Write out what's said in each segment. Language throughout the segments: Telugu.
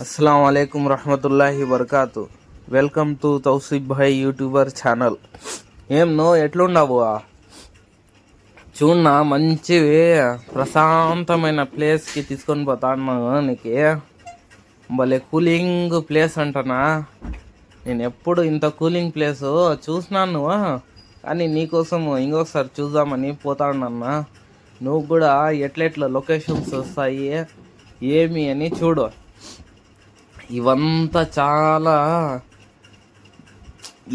अस्सलाम वालेकुम रहमतुल्लाहि वबरकातु. Welcome to Tauseef Bhai YouTuber channel. ఏం నో ఎట్లుండవు? చూడన్నా మంచి ప్రశాంతమైన ప్లేస్కి తీసుకొని పోతాను నీకు. భలే కూలింగ్ ప్లేస్ అంటనా. నేను ఎప్పుడు ఇంత కూలింగ్ ప్లేస్ చూసినాను, కానీ నీకోసం ఇంకొకసారి చూద్దామని పోతానన్నా. నువ్వు కూడా ఎట్లెట్లా లొకేషన్స్ వస్తాయి ఏమి అని చూడు. ఇవంతా చాలా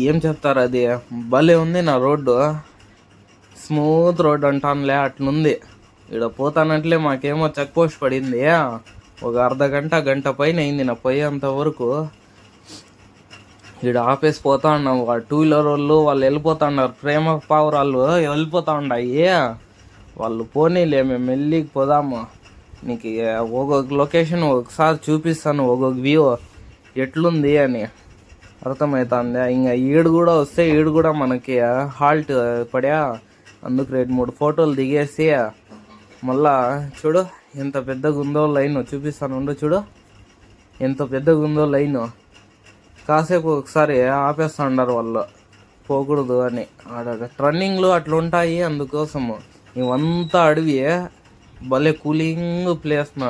ఏం చెప్తారు, అది భలే ఉంది నా రోడ్డు. స్మూత్ రోడ్ అంటానులే, అట్లుంది. ఇక్కడ పోతానంటలే మాకేమో చెక్ పోస్ట్ పడింది. ఒక గంట పైన అయింది నా పోయేంత వరకు. ఇక్కడ ఆపేసి పోతా ఉన్నాం. టూ వీలర్ వాళ్ళు వెళ్ళిపోతా ఉన్నారు, ప్రేమ పావురాళ్ళు వెళ్ళిపోతా ఉన్నాయి. వాళ్ళు పోనీలే, మేము మెల్లికి పోదాము. నీకు ఒక్కొక్క లొకేషన్ ఒకసారి చూపిస్తాను, ఒక్కొక్క వ్యూ ఎట్లుంది అని అర్థమవుతుంది. ఇంకా ఈడు కూడా వస్తే ఈడు కూడా మనకి హాల్ట్ పడా, అందుకు 2-3 ఫోటోలు దిగేసి మళ్ళా చూడు ఎంత పెద్దగా ఉందో లైన్ చూపిస్తాను. ఉండు చూడు ఎంత పెద్దగా ఉందో లైన్. కాసేపు ఒకసారి ఆపేస్తా ఉన్నారు వాళ్ళు, పోకూడదు అని. ఆడ ట్రన్నింగ్లు అట్లా ఉంటాయి, అందుకోసము. ఇవంతా అడవి, భలే కూలింగ్ ప్లేస్నా.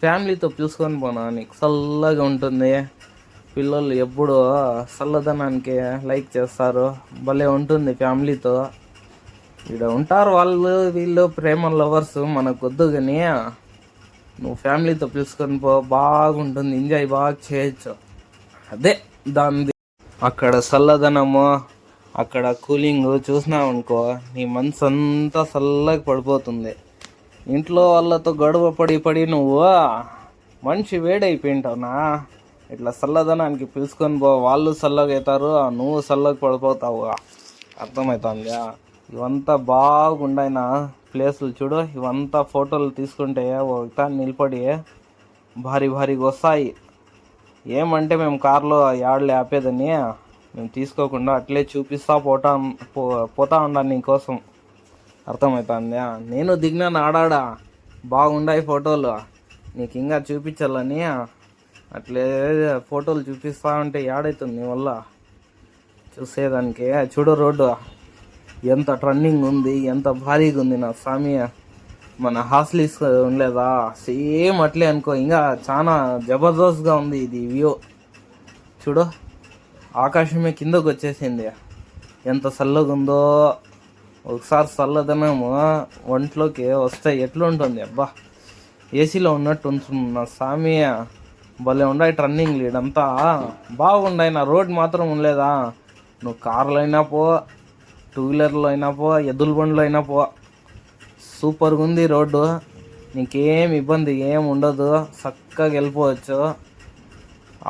ఫ్యామిలీతో పిలుచుకొని పోనా, నీకు చల్లగా ఉంటుంది. పిల్లలు ఎప్పుడు చల్లదనానికి లైక్ చేస్తారు, భలే ఉంటుంది ఫ్యామిలీతో. ఇక్కడ ఉంటారు వాళ్ళు వీళ్ళు ప్రేమ లవర్స్, మనకు వద్దు. కానీ నువ్వు ఫ్యామిలీతో పిలుచుకొని పో, బాగుంటుంది, ఎంజాయ్ బాగా చేయొచ్చు. అదే దాని అక్కడ చల్లదనము, అక్కడ కూలింగ్ చూసినావు అనుకో, నీ మనసు అంతా చల్లగా పడిపోతుంది. ఇంట్లో వాళ్ళతో గొడవ పడి నువ్వు మనిషి వేడైపోయింటావునా. ఇట్లా చల్లదనానికి పిలుచుకొని పో, వాళ్ళు చల్లగా అవుతారు, నువ్వు చల్లగా పడిపోతావు. అర్థమవుతుంది. ఇవంతా బాగుండైన ప్లేసులు చూడు. ఇవంతా ఫోటోలు తీసుకుంటే ఒకట నిలబడి భారీగా వస్తాయి. ఏమంటే మేము కార్లో యాడ్లు ఆపేదని మేము తీసుకోకుండా అట్లే చూపిస్తా పోతా ఉన్నాను నీకోసం. అర్థమవుతుందా. నేను దిగినాను ఆడాడా, బాగుండాయి ఫోటోలు, నీకు ఇంకా చూపించాలని అట్లే ఫోటోలు చూపిస్తా ఉంటే యాడవుతుంది నీ వల్ల చూసేదానికి. చూడు రోడ్డు ఎంత ట్రన్నింగ్ ఉంది, ఎంత భారీగా ఉంది నా స్వామి. మన హాస్టల్స్ ఉండలేదా, సేమ్ అట్లే అనుకో. ఇంకా చాలా జబర్దస్త్గా ఉంది ఇది వ్యూ. చూడు ఆకాశమే కిందకు వచ్చేసింది, ఎంత చల్లగా ఉందో. ఒకసారి చల్లదనము ఒంట్లోకి వస్తే ఎట్లుంటుంది అబ్బా, ఏసీలో ఉన్నట్టు ఉంటుంది నా స్వామి. భలే ఉండాయి ట్రన్నింగ్, లీడంతా బాగుండాయి. నా రోడ్ మాత్రం ఉండలేదా, నువ్వు కార్లో అయినా పో, 2 వీలర్లో అయినా పో, ఎద్దుల బండ్లో అయినా పో, సూపర్గా ఉంది రోడ్డు. నీకేం ఇబ్బంది ఏం ఉండదు, చక్కగా వెళ్ళిపోవచ్చు.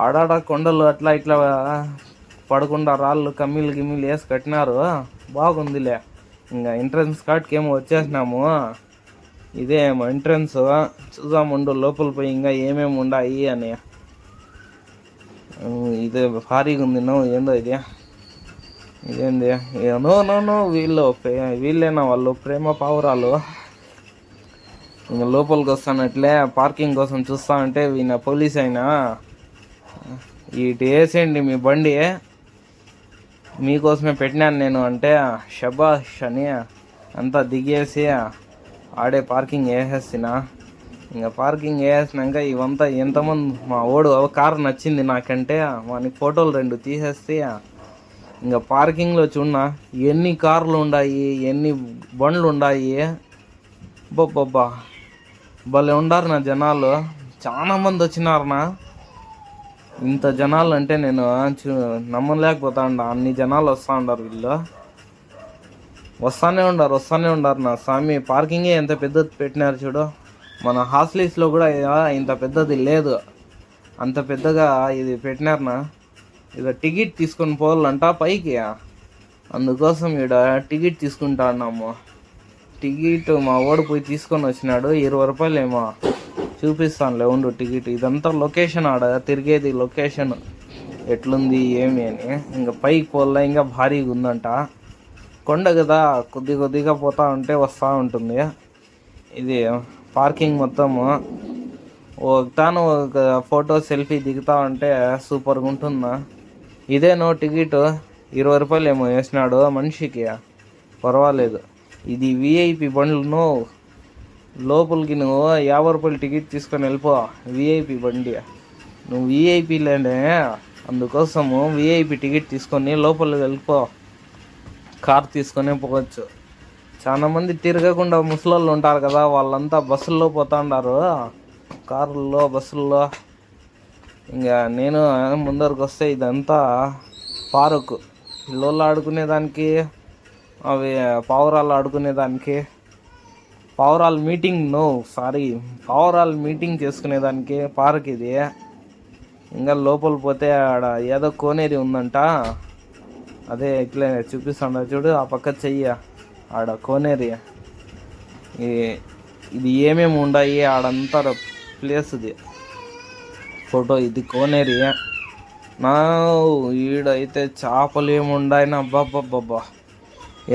ఆడాడ కొండలు అట్లా ఇట్లా పడకుండా రాళ్ళు కమ్మిలు వేసి కట్టినారు, బాగుందిలే. ఇంకా ఎంట్రన్స్ కార్డ్కి ఏమో వచ్చేసినాము. ఇదే ఎంట్రన్స్, చూద్దాముండు లోపల పోయి ఇంకా ఏమేమి ఉన్నాయి అని. ఇదే భారీగా ఉంది. ఏందో ఇదేంది నో వీళ్ళేనా వాళ్ళు ప్రేమ పావురాలు. ఇంకా లోపలికి వస్తానట్లే పార్కింగ్ కోసం చూస్తా ఉంటే ఈయన పోలీస్ అయినా, ఇటు వేసేయండి మీ బండి, మీకోసమే పెట్టినాను నేను అంటే షబాష్ అని అంతా దిగేసి ఆడే పార్కింగ్ వేసేసిన. ఇంకా పార్కింగ్ వేసేసినాక ఇవంతా ఎంతమంది మా ఓడు కారు నచ్చింది నాకంటే వానికి ఫోటోలు 2 తీసేస్తే ఇంకా పార్కింగ్లో చూడన్నా ఎన్ని కార్లు ఉన్నాయి, ఎన్ని బండ్లు ఉన్నాయి. బొబ్బబ్బా భలే ఉండారు నా జనాలు, చాలా మంది వచ్చినారనా. ఇంత జనాలు అంటే నేను నమ్మలేకపోతా ఉండ, అన్ని జనాలు వస్తూ ఉన్నారు. వీళ్ళు వస్తూనే ఉండారు నా స్వామి. పార్కింగే ఎంత పెద్దది పెట్టినారు చూడు. మన హాస్టల్స్లో కూడా ఇంత పెద్దది లేదు, అంత పెద్దగా ఇది పెట్టినారనా. ఇక టికెట్ తీసుకొని పోవాలంట పైకి, అందుకోసం ఇక్కడ టికెట్ తీసుకుంటా ఉన్నాము. టికెట్ మా ఓడి పోయి తీసుకొని వచ్చినాడు, 20 రూపాయలు ఏమో. చూపిస్తానులే ఉండు టికెట్. ఇదంతా లొకేషన్, ఆడ తిరిగేది లొకేషన్ ఎట్లుంది ఏమి అని. ఇంకా పైకి పోల్లా, ఇంకా భారీగా ఉందంట. కొండ కదా, కొద్దిగా పోతా ఉంటే వస్తూ ఉంటుంది. ఇది పార్కింగ్ మొత్తము తాను ఒక ఫోటో సెల్ఫీ దిగుతా ఉంటే సూపర్గా ఉంటుందా. ఇదేనో టికెట్ 20 రూపాయలు ఏమో వేసినాడు మనిషికి, పర్వాలేదు. ఇది విఐపి బండ్లు, లోపలికి నువ్వు 50 రూపాయలు టికెట్ తీసుకొని వెళ్ళిపో. విఐపి బండి నువ్వు విఐపిలేనే, అందుకోసము విఐపి టికెట్ తీసుకొని లోపలికి వెళ్ళిపో. కార్ తీసుకొని పోవచ్చు. చాలా మంది తిరగకుండా ముసలోళ్ళు ఉంటారు కదా, వాళ్ళంతా బస్సుల్లో పోతా ఉంటారు, కారుల్లో బస్సుల్లో. ఇంకా నేను ముందరకు వస్తే ఇదంతా పార్కు, పిల్లోళ్ళు ఆడుకునేదానికి, అవి పావురాలు ఆడుకునేదానికి, పావురాలు మీటింగ్ చేసుకునేదానికి పార్క్ ఇది. ఇంకా లోపల పోతే ఆడ ఏదో కోనేరి ఉందంట, అదే ఇట్లే చూపిస్తాడు చూడు, ఆ పక్క చెయ్యి ఆడ కోనేరి. ఇది ఏమేమి ఉన్నాయి ఆడంతా ప్లేస్ ఇది ఫోటో. ఇది కోనేరి. నా ఈడైతే చేపలు ఏమి ఉండాయినా, అబ్బాబ్బాబ్బా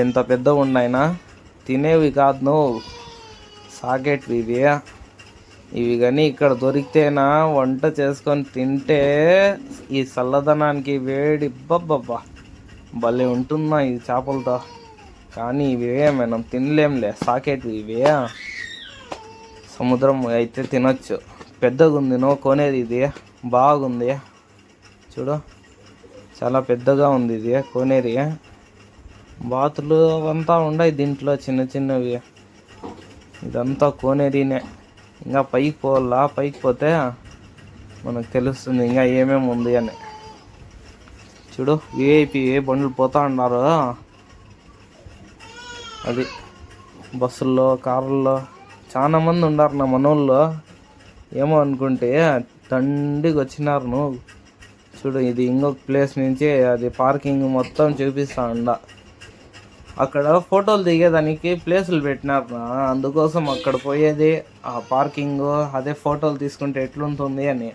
ఎంత పెద్దగా ఉండాయినా. తినేవి కాదు, సాగేటివి ఇవి కానీ ఇక్కడ దొరికితేనా వంట చేసుకొని తింటే ఈ చల్లదనానికి వేడి బబ్బబ్బా భలే ఉంటుందా ఈ చేపలతో. కానీ ఇవే మనం తినలేంలే, సాకేటివి ఇవే. సముద్రం అయితే తినొచ్చు. పెద్దగా ఉంది కోనేది, ఇది బాగుంది చూడు, చాలా పెద్దగా ఉంది ఇది కోనేరి. బాతులు అవంతా ఉన్నాయి దీంట్లో, చిన్న చిన్నవి. ఇదంతా కోనేరినే. ఇంకా పైకి పోవాలా, పైకి పోతే మనకు తెలుస్తుంది ఇంకా ఏమేమి ఉంది అని. చూడు విఐపి బండ్లు పోతా ఉన్నారు, అది బస్సుల్లో కారుల్లో చాలా మంది ఉన్నారు. నా మనోళ్ళు ఏమో అనుకుంటే దండికి వచ్చినారు. నువ్వు చూడు, ఇది ఇంకొక ప్లేస్ నుంచి అది పార్కింగ్ మొత్తం చూపిస్తా ఉండ. అక్కడ ఫోటోలు దిగేదానికి ప్లేసులు పెట్టినారు, అందుకోసం అక్కడ పోయేది ఆ పార్కింగ్, అదే ఫోటోలు తీసుకుంటే ఎట్లుంటుంది అని.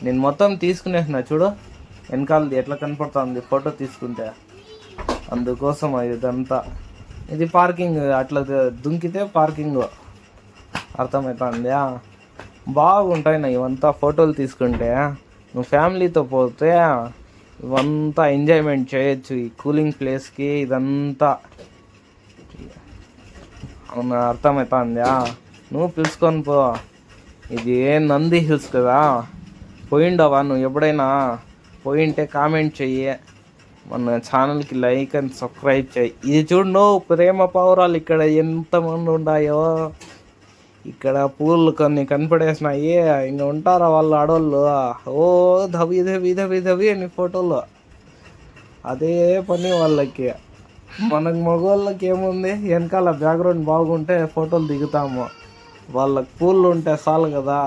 నేను మొత్తం తీసుకునేసిన చూడు, వెనకాలది ఎట్లా కనపడుతుంది ఫోటో తీసుకుంటే, అందుకోసం ఇదంతా. ఇది పార్కింగ్, అట్లా దుంకితే పార్కింగ్, అర్థమవుతుందా. బాగుంటాయి నా ఇవంతా ఫోటోలు తీసుకుంటే. నువ్వు ఫ్యామిలీతో పోతే ఇవంతా ఎంజాయ్మెంట్ చేయొచ్చు ఈ కూలింగ్ ప్లేస్కి. ఇదంతా అవునా, అర్థమవుతుందా. నువ్వు పిలుచుకొని పో. ఇది నంది హిల్స్ కదా, పోయిండవా నువ్వు ఎప్పుడైనా? పోయింటే కామెంట్ చెయ్యి, మన ఛానల్కి లైక్ అండ్ సబ్స్క్రైబ్ చెయ్యి. ఇది చూడు నువ్వు, ప్రేమ పావురాలు ఇక్కడ ఎంతమంది ఉన్నాయో. ఇక్కడ పూలు కొన్ని కనపడేసినాయి, ఇంకా ఉంటారా వాళ్ళు ఆడోళ్ళు, ఓ ధవి ధవి ధవి ధవి అని ఫోటోలు. అదే పని వాళ్ళకి. మనకు మగవాళ్ళకి ఏముంది, వెనకాల బ్యాక్గ్రౌండ్ బాగుంటే ఫోటోలు దిగుతాము, వాళ్ళకి పూలు ఉంటే చాలు కదా.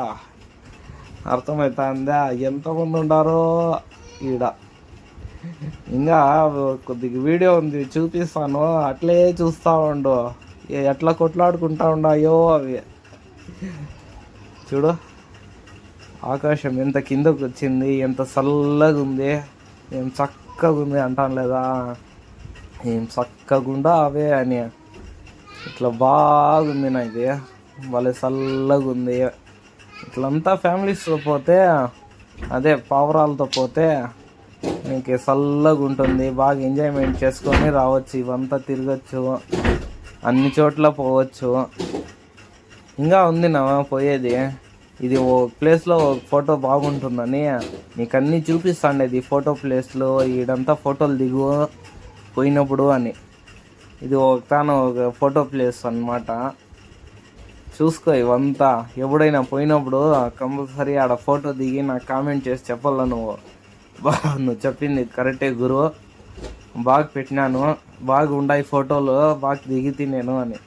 అర్థమవుతుందా. ఎంతమంది ఉండారో ఈడ. ఇంకా కొద్దిగా వీడియో ఉంది చూపిస్తాను, అట్లే చూస్తూ ఉండు, ఎట్లా కొట్లాడుకుంటా ఉన్నాయో అవి. చూడు ఆకాశం ఎంత కిందకు వచ్చింది, ఎంత చల్లగా ఉంది, ఏం చక్కగా ఉంది అంటాను లేదా, ఏం చక్కగుండా అవే అని. ఇట్లా బాగుంది నా ఇది, భలే చల్లగా ఉంది. ఇట్లంతా ఫ్యామిలీస్తో పోతే, అదే పావురాలతో పోతే నీకు చల్లగా ఉంటుంది, బాగా ఎంజాయ్మెంట్ చేసుకొని రావచ్చు. ఇవంతా తిరగచ్చు, అన్ని చోట్ల పోవచ్చు. ఇంకా ఉంది నా పోయేది. ఇది ఓ ప్లేస్లో ఒక ఫోటో బాగుంటుందని నీకు అన్నీ చూపిస్తాండేది ఫోటో ప్లేస్లో. ఈడంతా ఫోటోలు దిగు పోయినప్పుడు అని. ఇది ఒక ఫోటో ప్లేస్ అన్నమాట. చూసుకో ఇవంతా. ఎప్పుడైనా పోయినప్పుడు కంపల్సరీ ఆడ ఫోటో దిగి నాకు కామెంట్ చేసి చెప్పాల నువ్వు. నువ్వు చెప్పింది కరెక్టే గురు, బాగా పెట్టినాను, బాగా ఉన్నాయి ఫోటోలు, బాగా దిగితే నేను అని.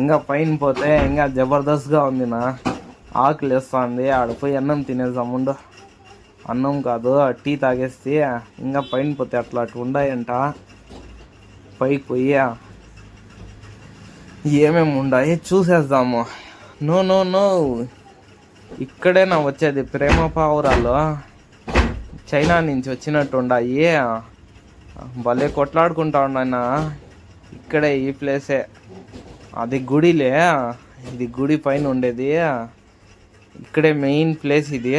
ఇంకా పైన పోతే ఇంకా జబర్దస్త్గా ఉంది నా, ఆకలి వేస్తుంది. ఆడపోయి అన్నం తినేసాముండు, అన్నం కాదు టీ తాగేస్తే. ఇంకా పైన పోతే అట్లా ఉన్నాయంట. పైకి పోయి ఏమేమి ఉన్నాయి చూసేద్దాము. నో ఇక్కడే నా వచ్చేది ప్రేమ పావురాలు, చైనా నుంచి వచ్చినట్టు ఉన్నాయి. భలే కొట్లాడుకుంటా ఉన్నాయినా. ఇక్కడే ఈ ప్లేసే, అది గుడిలే. ఇది గుడి పైన ఉండేది. ఇక్కడే మెయిన్ ప్లేస్ ఇది.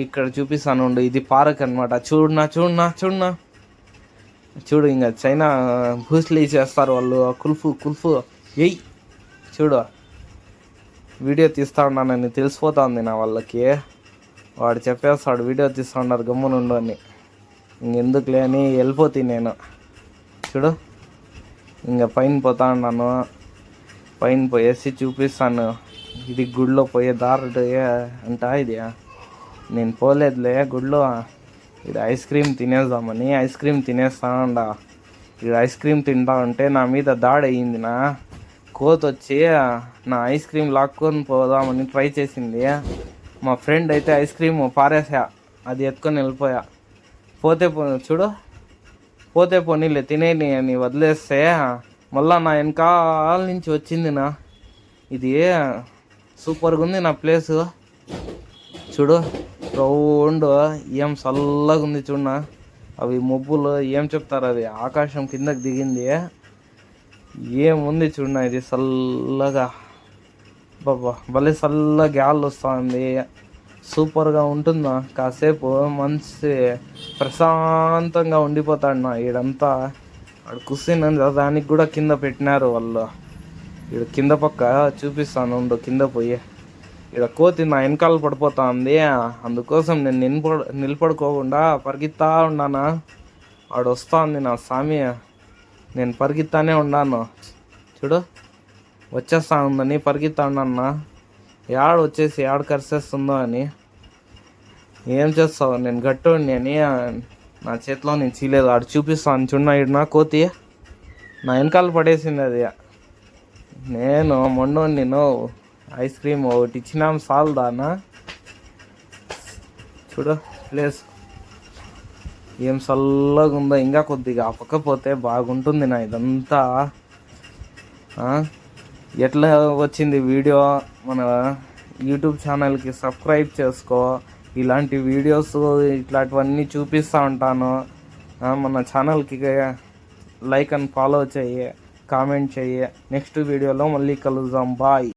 ఇక్కడ చూపిస్తాను ఉండు. ఇది పార్క్ అనమాట. చూడునా చూడు, ఇంకా చైనా భూస్లీ చేస్తారు వాళ్ళు. కుల్ఫు ఎయ్ చూడు, వీడియో తీస్తా ఉన్నానని తెలిసిపోతుంది నా వాళ్ళకి. వాడు చెప్పేస్తాడు వీడియో తీస్తూ ఉన్నారు గమ్మునుండు అని. ఇంకెందుకులే అని వెళ్ళిపోతాయి నేను. చూడు, ఇంకా పైన పోతా ఉన్నాను. పైన పోయేసి చూపిస్తాను. ఇది గుడిలో పోయే దారి అంట. ఇది నేను పోలేదులే గుడిలో. ఇది ఐస్ క్రీమ్ తినేద్దామని ఐస్ క్రీమ్ తినేస్తా ఉండ. ఇది ఐస్ క్రీమ్ తింటా ఉంటే నా మీద దాడి అయ్యింది. నా కోతి వచ్చి నా ఐస్ క్రీమ్ లాక్కొని పోదామని ట్రై చేసింది. మా ఫ్రెండ్ అయితే ఐస్ క్రీమ్ పారేసా, అది ఎత్తుకొని వెళ్ళిపోయా. పోతే పోనీలే తినేని అని వదిలేస్తే మళ్ళా నా వెనకాల నుంచి వచ్చింది. నా ఇది సూపర్గా ఉంది నా ప్లేసు. చూడు, రౌండ్ ఏం చల్లగా ఉంది. చూడ, అవి మబ్బులు ఏం చెప్తారు, అది ఆకాశం కిందకి దిగింది. ఏముంది చూడ, ఇది చల్లగా. బాబా భలే చల్లగా గాలి వస్తుంది. సూపర్గా ఉంటుందా. కాసేపు మంచి ప్రశాంతంగా ఉండిపోతాడు నా. ఈడంతా వాడు కూర్చుని దానికి కూడా కింద పెట్టినారు వాళ్ళు. ఇక్కడ కింద పక్క చూపిస్తాను ఉండు. కింద పోయి ఇక్కడ కోతి నా వెనకాల పడిపోతా ఉంది. అందుకోసం నేను నిలబడుకోకుండా పరిగెత్తా ఉన్నానా. వాడు వస్తా ఉంది నా స్వామి. నేను పరిగెత్తానే ఉన్నాను. చూడు, వచ్చేస్తా ఉందని పరిగెత్తా ఉన్నాను. యాడ వచ్చేసి యాడ కరిసేస్తుందో అని. ఏం చేస్తావు, నేను గట్టుని అని నా చేతిలో నేను చీలేదు. ఆడు చూపిస్తాను చూడ. ఇడు నా కోతి నా వెనకాల పడేసింది. అది నేను నేను ఐస్ క్రీమ్ ఒకటి ఇచ్చినాం సాల్దానా. చూడు ప్లేస్ ఏం చల్లగా ఉందో. ఇంకా కొద్దిగా ఆ పక్క పోతే బాగుంటుంది నా. ఇదంతా ఎట్లా వచ్చింది వీడియో? మన యూట్యూబ్ ఛానల్కి సబ్స్క్రైబ్ చేసుకో. ఇలాంటి వీడియోస్ ఇట్లాంటివన్నీ చూపిస్తూ ఉంటాను. మన ఛానల్కి లైక్ అండ్ ఫాలో చెయ్యి, కామెంట్ చెయ్యి. నెక్స్ట్ వీడియోలో మళ్ళీ కలుద్దాం. బాయ్.